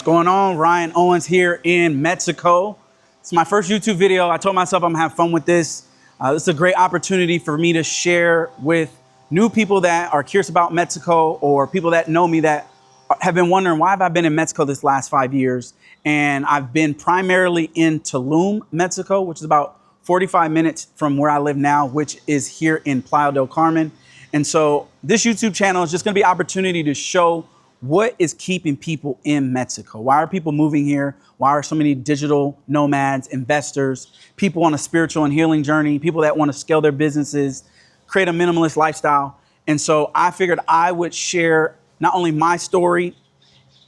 What's going on? Ryan Owens here in Mexico. It's my first YouTube video. I told myself I'm gonna have fun with this. This is a great opportunity for me to share with new people that are curious about Mexico, or people that know me that have been wondering, why have I been in Mexico this last 5 years? And I've been primarily in Tulum, Mexico, which is about 45 minutes from where I live now, which is here in Playa del Carmen. And so this YouTube channel is just gonna be an opportunity to show what is keeping people in Mexico. Why are people moving here? Why are so many digital nomads, investors, people on a spiritual and healing journey, people that want to scale their businesses, create a minimalist lifestyle? And so I figured I would share not only my story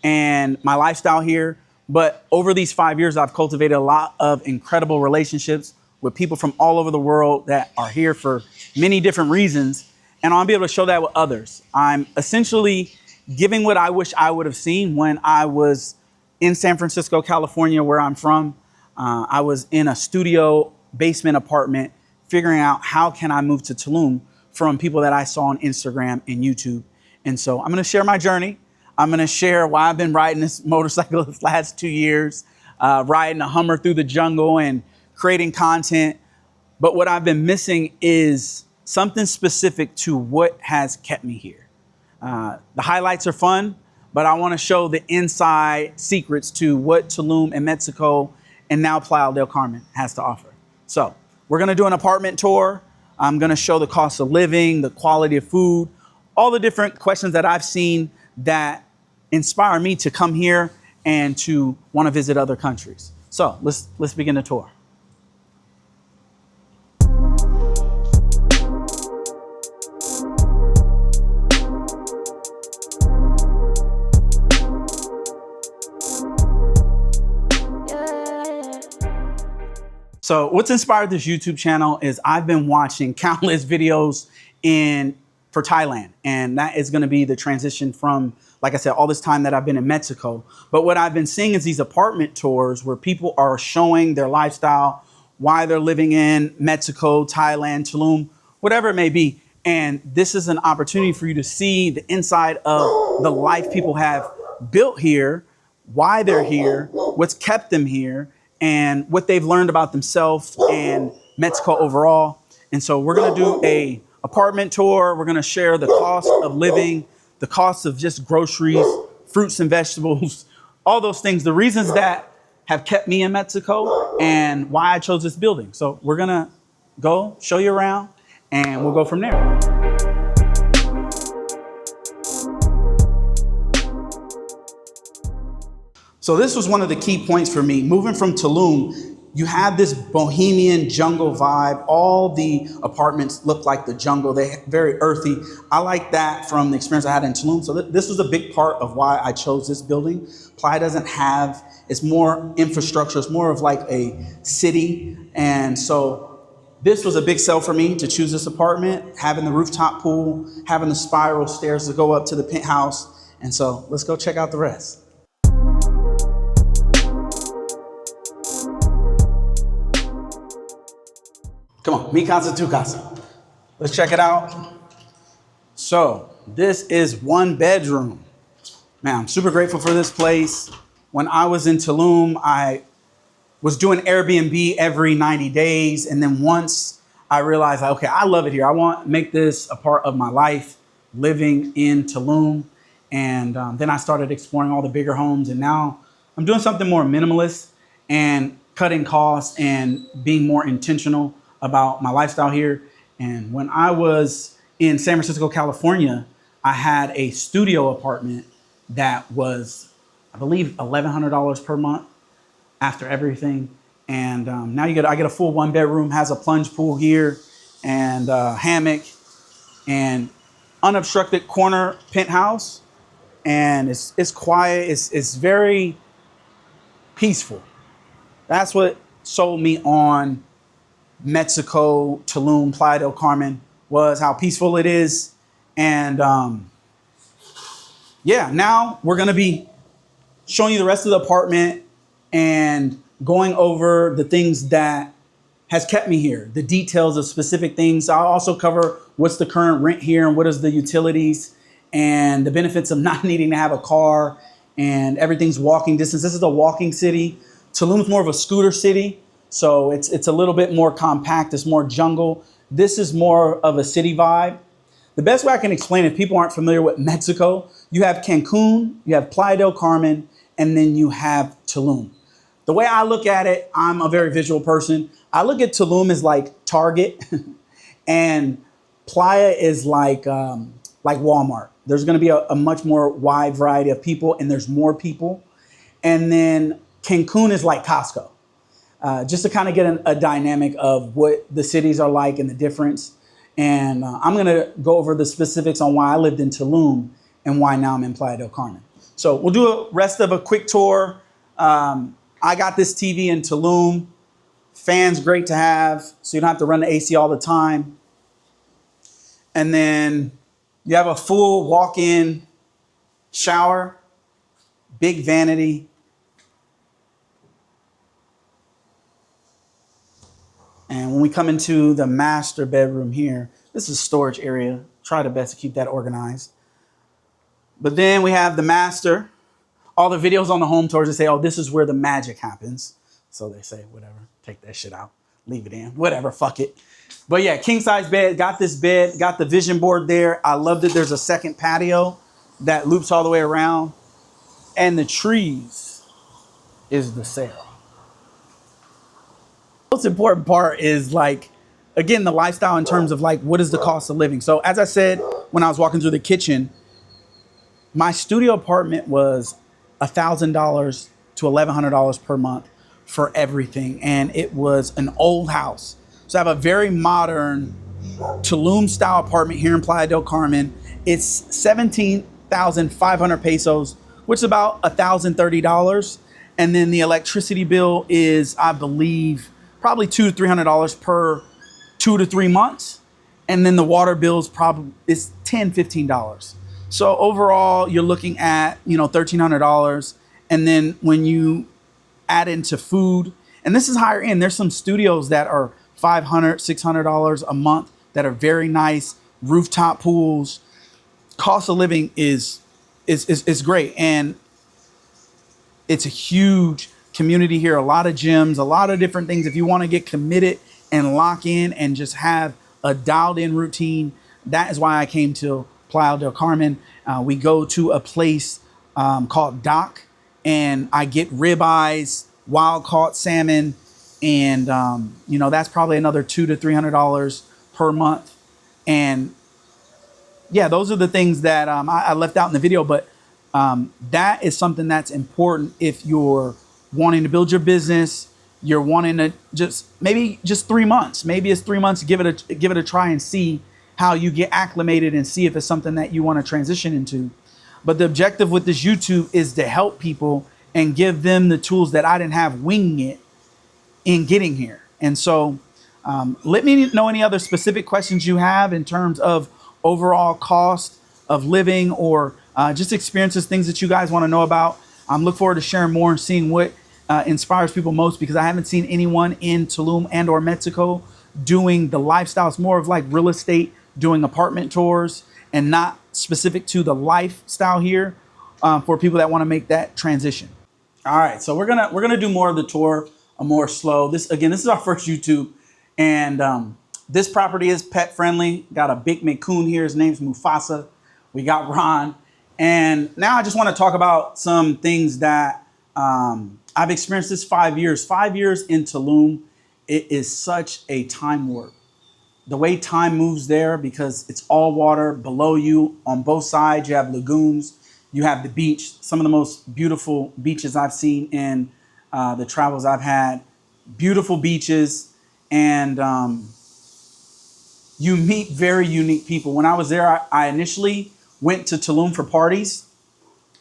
and my lifestyle here, but over these 5 years, I've cultivated a lot of incredible relationships with people from all over the world that are here for many different reasons. And I'll be able to show that with others. I'm essentially giving what I wish I would have seen when I was in San Francisco, California, where I'm from. I was in a studio basement apartment, figuring out how can I move to Tulum from people that I saw on Instagram and YouTube. And so I'm gonna share my journey. I'm gonna share why I've been riding this motorcycle this last 2 years, riding a Hummer through the jungle and creating content. But what I've been missing is something specific to what has kept me here. The highlights are fun, but I want to show the inside secrets to what Tulum and Mexico and now Playa del Carmen has to offer. So we're going to do an apartment tour. I'm going to show the cost of living, the quality of food, all the different questions that I've seen that inspire me to come here and to want to visit other countries. So let's begin the tour. So what's inspired this YouTube channel is I've been watching countless videos for Thailand, and that is gonna be the transition from, like I said, all this time that I've been in Mexico. But what I've been seeing is these apartment tours where people are showing their lifestyle, why they're living in Mexico, Thailand, Tulum, whatever it may be. And this is an opportunity for you to see the inside of the life people have built here, why they're here, what's kept them here, and what they've learned about themselves and Mexico overall. And so we're gonna do a apartment tour. We're gonna share the cost of living, the cost of just groceries, fruits and vegetables, all those things, the reasons that have kept me in Mexico and why I chose this building. So we're gonna go show you around and we'll go from there. So this was one of the key points for me. Moving from Tulum, you have this bohemian jungle vibe. All the apartments look like the jungle. They're very earthy. I like that from the experience I had in Tulum. So this was a big part of why I chose this building. Playa doesn't have, it's more infrastructure. It's more of like a city. And so this was a big sell for me to choose this apartment, having the rooftop pool, having the spiral stairs to go up to the penthouse. And so let's go check out the rest. Come on, mi casa, tu casa. Let's check it out. So this is one bedroom. Man, I'm super grateful for this place. When I was in Tulum, I was doing Airbnb every 90 days. And then once I realized, okay, I love it here. I want to make this a part of my life, living in Tulum. And then I started exploring all the bigger homes. And now I'm doing something more minimalist and cutting costs and being more intentional about my lifestyle here. And when I was in San Francisco, California, I had a studio apartment that was, I believe, $1,100 per month after everything. And now I get a full 1-bedroom, has a plunge pool here and a hammock and unobstructed corner penthouse. And it's quiet, it's very peaceful. That's what sold me on Mexico, Tulum, Playa del Carmen, was how peaceful it is. And yeah, now we're gonna be showing you the rest of the apartment and going over the things that has kept me here, the details of specific things. I'll also cover what's the current rent here and what is the utilities and the benefits of not needing to have a car and everything's walking distance. This is a walking city. Tulum's more of a scooter city, so it's a little bit more compact. It's more jungle. This is more of a city vibe. The best way I can explain it, if people aren't familiar with Mexico, you have Cancun, you have Playa del Carmen, and then you have Tulum. The way I look at it, I'm a very visual person. I look at Tulum as like Target, and Playa is like Walmart. There's going to be a much more wide variety of people, and there's more people. And then Cancun is like Costco, just to kind of get a dynamic of what the cities are like and the difference. And I'm going to go over the specifics on why I lived in Tulum and why now I'm in Playa del Carmen. So we'll do a rest of a quick tour. I got this TV in Tulum. Fans great to have, so you don't have to run the AC all the time. And then you have a full walk-in shower, big vanity. And when we come into the master bedroom here, this is a storage area. Try the best to keep that organized. But then we have the master. All the videos on the home tours, they say, oh, this is where the magic happens. So they say, whatever, take that shit out, leave it in, whatever, fuck it. But yeah, king size bed, got this bed, got the vision board there. I love that there's a second patio that loops all the way around. And the trees is the sale. Most important part is like, again, the lifestyle in terms of like, what is the cost of living? So as I said, when I was walking through the kitchen, my studio apartment was $1,000 to $1,100 per month for everything. And it was an old house. So I have a very modern Tulum style apartment here in Playa del Carmen. It's 17,500 pesos, which is about $1,030. And then the electricity bill is, I believe, probably $200 to $300 per 2 to 3 months. And then the water bill is probably $10, $15. So overall, you're looking at, $1,300. And then when you add into food, and this is higher end, there's some studios that are $500, $600 a month that are very nice, rooftop pools. Cost of living is great. And it's a huge community here, a lot of gyms, a lot of different things. If you want to get committed and lock in and just have a dialed in routine, that is why I came to Playa del Carmen. We go to a place called Dock, and I get ribeyes, wild caught salmon, and that's probably another $200 to $300 per month. And yeah, those are the things that I left out in the video, but that is something that's important if you're wanting to build your business. You're wanting to maybe 3 months. Maybe it's 3 months. Give it a try and see how you get acclimated and see if it's something that you want to transition into. But the objective with this YouTube is to help people and give them the tools that I didn't have winging it in getting here. And so let me know any other specific questions you have in terms of overall cost of living or just experiences, things that you guys want to know about. I'm looking forward to sharing more and seeing what inspires people most, because I haven't seen anyone in Tulum and or Mexico doing the lifestyle. It's more of like real estate, doing apartment tours, and not specific to the lifestyle here for people that want to make that transition. All right, so we're gonna do more of the tour, a more slow. This is our first YouTube, and this property is pet friendly. Got a big Macoon here. His name's Mufasa. We got Ron, and now I just want to talk about some things that I've experienced this 5 years. 5 years in Tulum, it is such a time warp. The way time moves there, because it's all water below you on both sides. You have lagoons, you have the beach, some of the most beautiful beaches I've seen in the travels I've had. Beautiful beaches, and you meet very unique people. When I was there, I initially went to Tulum for parties.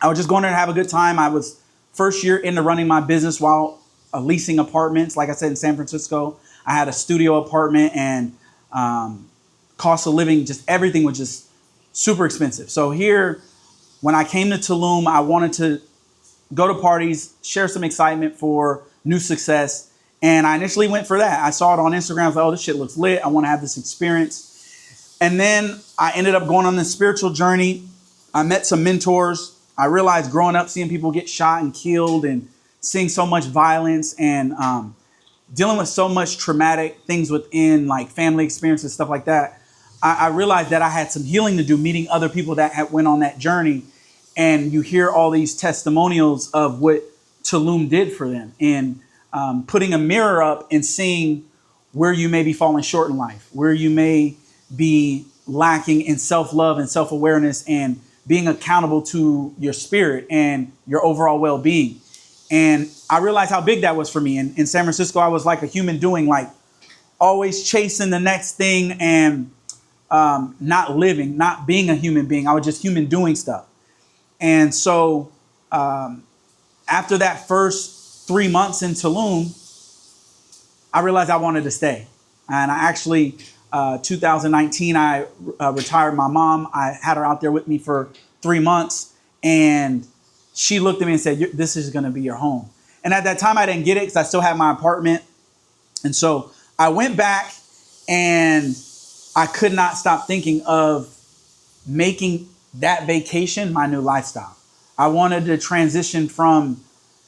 I was just going there to have a good time. I was first year into running my business while leasing apartments. Like I said, in San Francisco, I had a studio apartment, and cost of living, just everything was just super expensive. So here, when I came to Tulum, I wanted to go to parties, share some excitement for new success. And I initially went for that. I saw it on Instagram. I was like, oh, this shit looks lit. I want to have this experience. And then I ended up going on this spiritual journey. I met some mentors. I realized growing up, seeing people get shot and killed and seeing so much violence and dealing with so much traumatic things within like family experiences, stuff like that, I realized that I had some healing to do, meeting other people that had went on that journey. And you hear all these testimonials of what Tulum did for them, and putting a mirror up and seeing where you may be falling short in life, where you may be lacking in self-love and self-awareness, and being accountable to your spirit and your overall well-being. And I realized how big that was for me. In San Francisco, I was like a human doing, like always chasing the next thing and not living, not being a human being. I was just human doing stuff. And so after that first 3 months in Tulum, I realized I wanted to stay. And I actually, 2019, I retired my mom. I had her out there with me for 3 months. And she looked at me and said, "This is going to be your home." And at that time, I didn't get it because I still had my apartment. And so I went back, and I could not stop thinking of making that vacation my new lifestyle. I wanted to transition from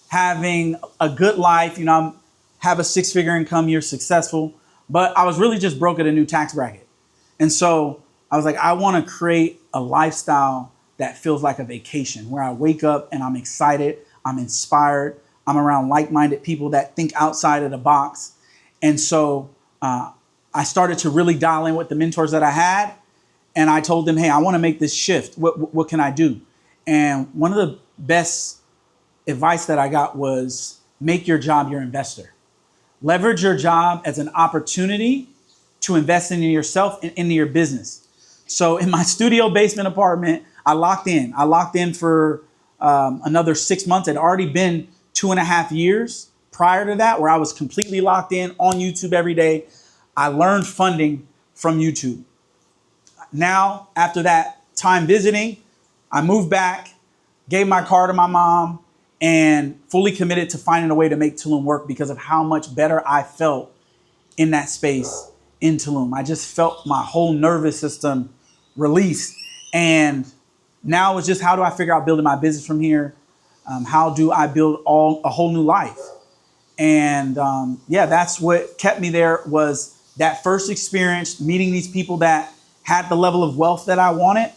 having a good life, have a 6-figure income, you're successful, but I was really just broke at a new tax bracket. And so I was like, I want to create a lifestyle that feels like a vacation, where I wake up and I'm excited, I'm inspired, I'm around like-minded people that think outside of the box. And so I started to really dial in with the mentors that I had. And I told them, hey, I want to make this shift. What can I do? And one of the best advice that I got was make your job your investor. Leverage your job as an opportunity to invest into yourself and into your business. So in my studio basement apartment, I locked in. I locked in for another 6 months. It had already been 2.5 years prior to that, where I was completely locked in on YouTube every day. I learned funding from YouTube. Now, after that time visiting, I moved back, gave my car to my mom, and fully committed to finding a way to make Tulum work because of how much better I felt in that space in Tulum. I just felt my whole nervous system released. And now it's just, how do I figure out building my business from here? How do I build a whole new life? And that's what kept me there, was that first experience, meeting these people that had the level of wealth that I wanted,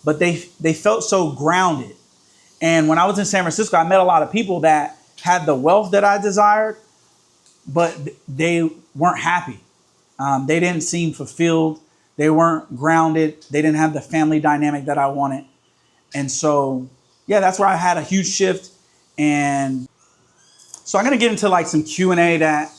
but they felt so grounded. And when I was in San Francisco, I met a lot of people that had the wealth that I desired, but they weren't happy. They didn't seem fulfilled. They weren't grounded. They didn't have the family dynamic that I wanted. And so, that's where I had a huge shift. And so I'm going to get into like some Q&A that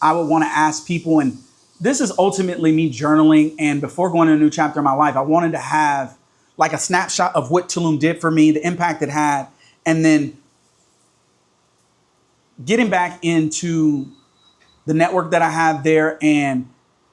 I would want to ask people. And this is ultimately me journaling. And before going to a new chapter in my life, I wanted to have like a snapshot of what Tulum did for me, the impact it had, and then getting back into the network that I have there and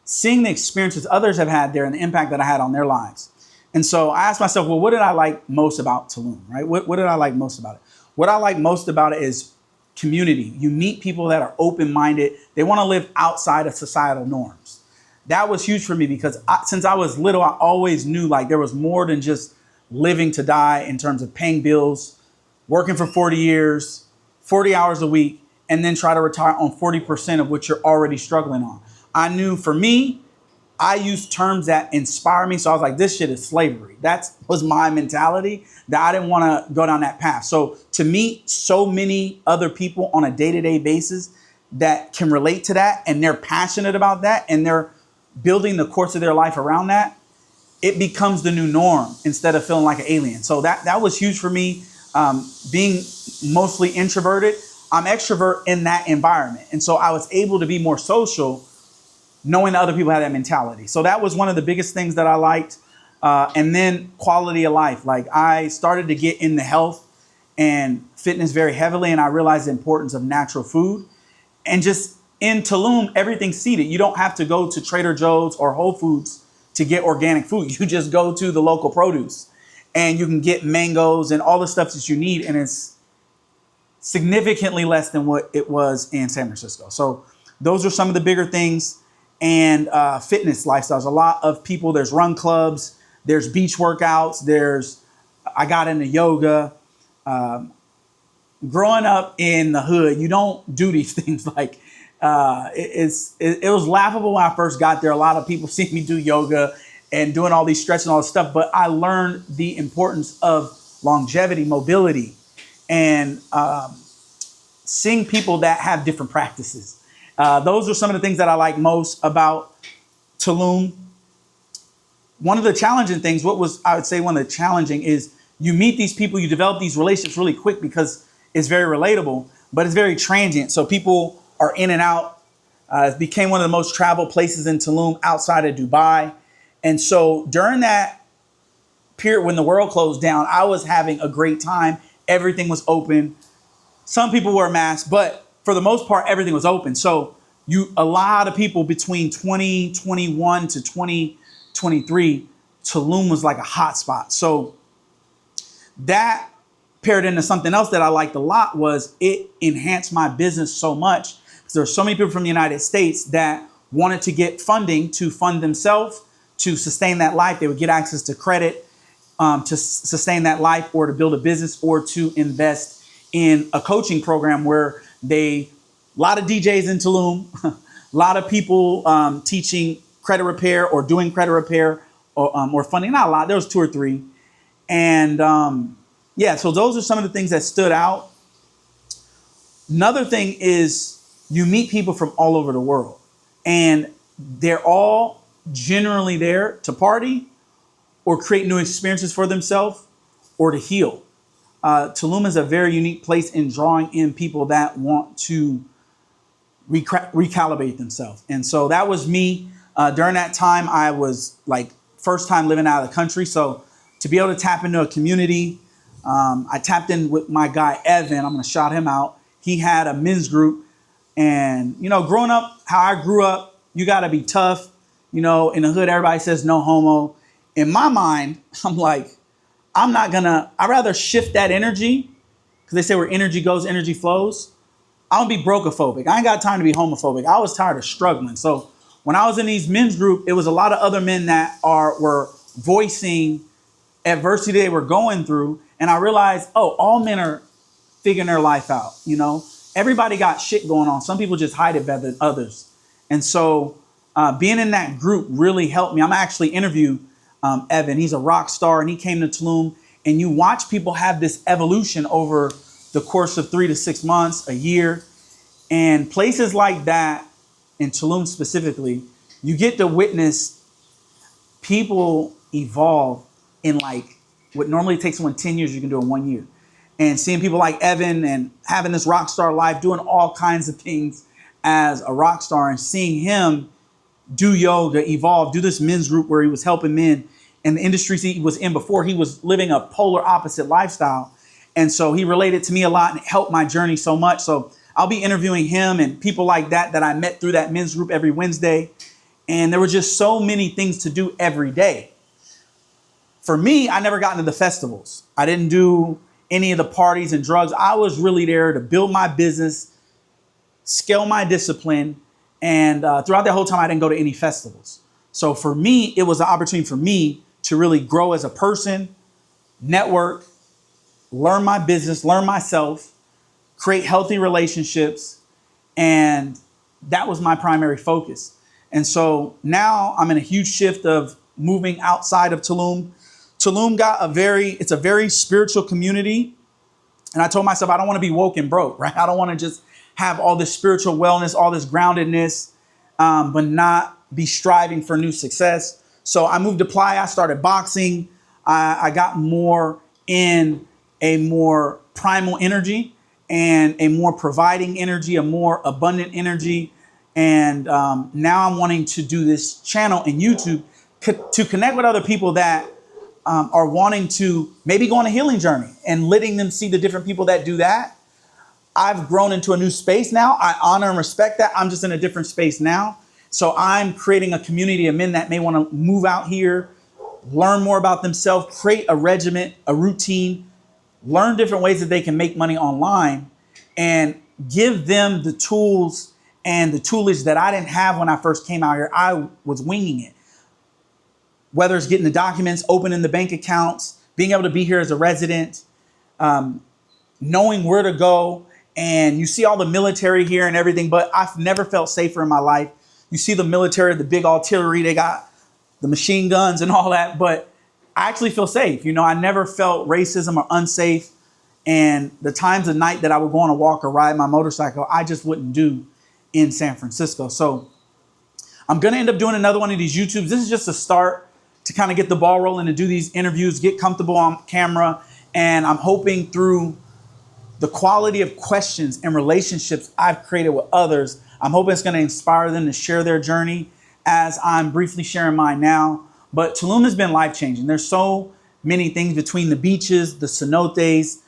seeing the experiences others have had there and the impact that I had on their lives. And so I asked myself, well, what did I like most about Tulum, right? What did I like most about it? What I like most about it is community. You meet people that are open-minded. They want to live outside of societal norms. That was huge for me because since I was little, I always knew like there was more than just living to die in terms of paying bills, working for 40 years, 40 hours a week, and then try to retire on 40% of what you're already struggling on. I knew for me, I used terms that inspire me. So I was like, this shit is slavery. That was my mentality, that I didn't want to go down that path. So to meet so many other people on a day-to-day basis that can relate to that, and they're passionate about that, and they're building the course of their life around that, it becomes the new norm instead of feeling like an alien. So that was huge for me. Being mostly introverted, I'm extrovert in that environment. And so I was able to be more social, knowing that other people had that mentality. So that was one of the biggest things that I liked. And then quality of life. Like I started to get into health and fitness very heavily, and I realized the importance of natural food. And just in Tulum, everything's seeded. You don't have to go to Trader Joe's or Whole Foods to get organic food. You just go to the local produce and you can get mangoes and all the stuff that you need. And it's significantly less than what it was in San Francisco. So those are some of the bigger things. And fitness lifestyles. A lot of people, there's run clubs, there's beach workouts, I got into yoga. growing up in the hood, you don't do these things. Like it was laughable when I first got there. A lot of people see me do yoga and doing all these stretches and all this stuff, but I learned the importance of longevity, mobility, and seeing people that have different practices. Those are some of the things that I like most about Tulum. One of the challenging things, I would say one of the challenging is you meet these people, you develop these relationships really quick because it's very relatable, but it's very transient. So people are in and out. It became one of the most traveled places in Tulum outside of Dubai. And so during that period when the world closed down, I was having a great time. Everything was open. Some people wore masks, but for the most part, everything was open. So a lot of people between 2021 to 2023, Tulum was like a hot spot. So that paired into something else that I liked a lot was it enhanced my business so much. There are so many people from the United States that wanted to get funding to fund themselves, to sustain that life. They would get access to credit to sustain that life, or to build a business, or to invest in a coaching program where a lot of DJs in Tulum, a lot of people teaching credit repair or doing credit repair or funding, not a lot, there was 2 or 3. And yeah, so those are some of the things that stood out. Another thing is you meet people from all over the world, and they're all generally there to party or create new experiences for themselves or to heal. Tulum is a very unique place in drawing in people that want to recalibrate themselves. And so that was me. During that time, I was like first time living out of the country. So to be able to tap into a community, I tapped in with my guy, Evan. I'm going to shout him out. He had a men's group. And, you know, growing up, how I grew up, you got to be tough. You know, in the hood, everybody says no homo. In my mind, I'm like, I'd rather shift that energy, because they say where energy goes, energy flows. I don't be brokophobic. I ain't got time to be homophobic. I was tired of struggling. So when I was in these men's group, it was a lot of other men that were voicing adversity they were going through. And I realized, all men are figuring their life out. You know, everybody got shit going on. Some people just hide it better than others. And so being in that group really helped me. I'm actually interview Evan. He's a rock star, and he came to Tulum. And you watch people have this evolution over the course of 3 to 6 months, a year. And places like that, in Tulum specifically, you get to witness people evolve in like what normally takes someone 10 years, you can do in 1 year. And seeing people like Evan and having this rock star life, doing all kinds of things as a rock star, and seeing him do yoga, evolve, do this men's group where he was helping men in the industries he was in before. He was living a polar opposite lifestyle. And so he related to me a lot and helped my journey so much. So I'll be interviewing him and people like that I met through that men's group every Wednesday. And there were just so many things to do every day. For me, I never got into the festivals. I didn't do any of the parties and drugs. I was really there to build my business, scale my discipline. And throughout that whole time, I didn't go to any festivals. So for me, it was an opportunity for me to really grow as a person, network, learn my business, learn myself, create healthy relationships. And that was my primary focus. And so now I'm in a huge shift of moving outside of Tulum. Tulum it's a very spiritual community. And I told myself, I don't want to be woke and broke, right? I don't want to just have all this spiritual wellness, all this groundedness, but not be striving for new success. So I moved to Playa. I started boxing. I got more in a more primal energy and a more providing energy, a more abundant energy. And now I'm wanting to do this channel in YouTube to connect with other people that are wanting to maybe go on a healing journey and letting them see the different people that do that. I've grown into a new space now. I honor and respect that. I'm just in a different space now. So I'm creating a community of men that may want to move out here, learn more about themselves, create a regimen, a routine, learn different ways that they can make money online, and give them the tools and the toolage that I didn't have when I first came out here. I was winging it. Whether it's getting the documents, opening the bank accounts, being able to be here as a resident, knowing where to go. And you see all the military here and everything, but I've never felt safer in my life. You see the military, the big artillery, they got the machine guns and all that, but I actually feel safe. You know, I never felt racism or unsafe. And the times of night that I would go on a walk or ride my motorcycle, I just wouldn't do in San Francisco. So I'm going to end up doing another one of these YouTubes. This is just a start to kind of get the ball rolling and do these interviews, get comfortable on camera. And I'm hoping through the quality of questions and relationships I've created with others, I'm hoping it's going to inspire them to share their journey as I'm briefly sharing mine now. But Tulum has been life-changing. There's so many things between the beaches, the cenotes,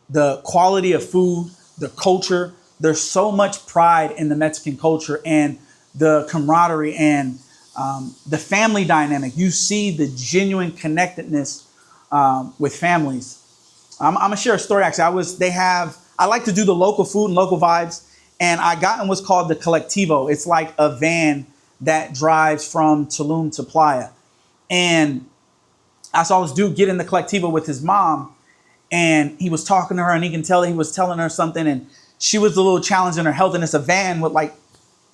the quality of food, the culture. There's so much pride in the Mexican culture and the camaraderie and the family dynamic. You see the genuine connectedness with families. I'm gonna share a story. Actually, I like to do the local food and local vibes, and I got in what's called the Colectivo. It's like a van that drives from Tulum to Playa, and I saw this dude get in the Colectivo with his mom, and he was talking to her, and he can tell that he was telling her something, and she was a little challenged in her health, and it's a van with like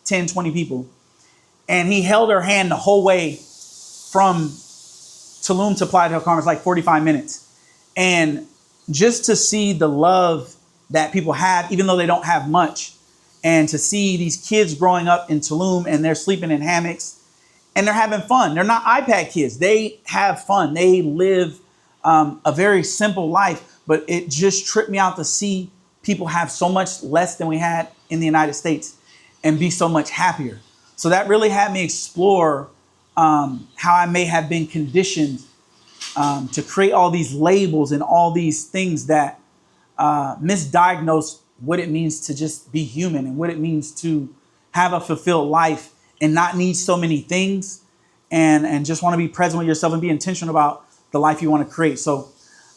10, 20 people, and he held her hand the whole way from Tulum to Playa del Carmen. It's like 45 minutes, and just to see the love that people have, even though they don't have much, and to see these kids growing up in Tulum and they're sleeping in hammocks and they're having fun. They're not iPad kids. They have fun. They live a very simple life, but it just tripped me out to see people have so much less than we had in the United States and be so much happier. So that really had me explore how I may have been conditioned to create all these labels and all these things that misdiagnose what it means to just be human and what it means to have a fulfilled life and not need so many things and just want to be present with yourself and be intentional about the life you want to create. So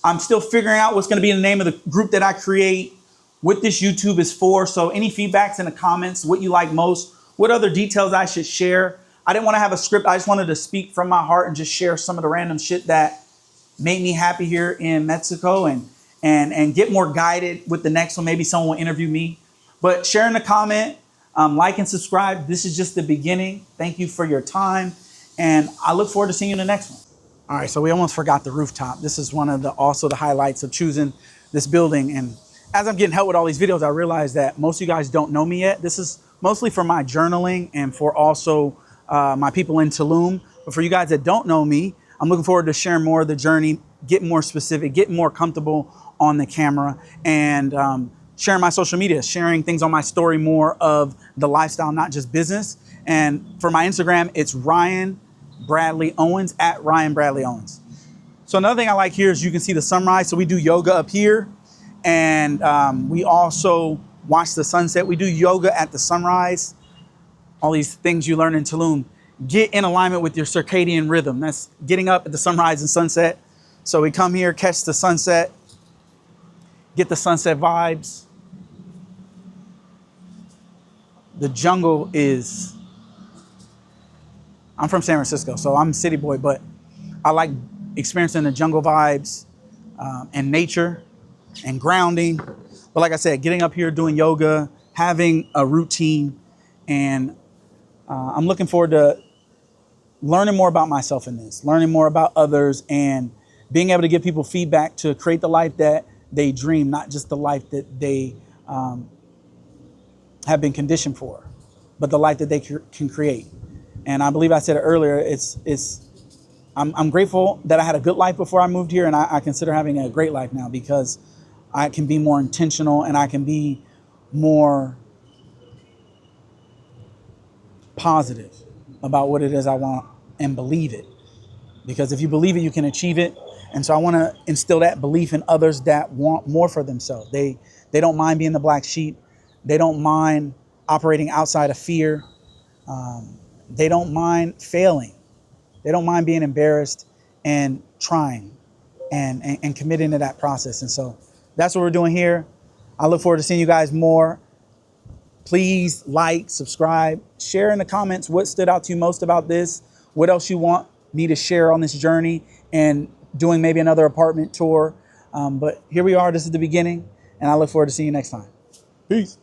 I'm still figuring out what's going to be the name of the group that I create, what this YouTube is for. So any feedbacks in the comments, what you like most, what other details I should share. I didn't want to have a script. I just wanted to speak from my heart and just share some of the random shit that made me happy here in Mexico and get more guided with the next one. Maybe someone will interview me. But share in the comment, like and subscribe. This is just the beginning. Thank you for your time. And I look forward to seeing you in the next one. All right, so we almost forgot the rooftop. This is one of the highlights of choosing this building. And as I'm getting help with all these videos, I realized that most of you guys don't know me yet. This is mostly for my journaling and for also my people in Tulum. But for you guys that don't know me, I'm looking forward to sharing more of the journey, getting more specific, getting more comfortable on the camera, and sharing my social media, sharing things on my story, more of the lifestyle, not just business. And for my Instagram, it's Ryan Bradley Owens, at Ryan Bradley Owens. So another thing I like here is you can see the sunrise. So we do yoga up here, and we also watch the sunset. We do yoga at the sunrise. All these things you learn in Tulum. Get in alignment with your circadian rhythm. That's getting up at the sunrise and sunset. So we come here, catch the sunset, get the sunset vibes. The jungle is, I'm from San Francisco, so I'm a city boy, but I like experiencing the jungle vibes and nature and grounding. But like I said, getting up here, doing yoga, having a routine, and I'm looking forward to learning more about myself in this, learning more about others, and being able to give people feedback to create the life that they dream, not just the life that they have been conditioned for, but the life that they can create. And I believe I said it earlier, I'm grateful that I had a good life before I moved here, and I consider having a great life now because I can be more intentional and I can be more positive about what it is I want and believe it. Because if you believe it, you can achieve it. And so I want to instill that belief in others that want more for themselves. They don't mind being the black sheep. They don't mind operating outside of fear. They don't mind failing. They don't mind being embarrassed and trying and committing to that process. And so that's what we're doing here. I look forward to seeing you guys more. Please like, subscribe, share in the comments what stood out to you most about this, what else you want me to share on this journey, and doing maybe another apartment tour. But here we are, this is the beginning, and I look forward to seeing you next time. Peace.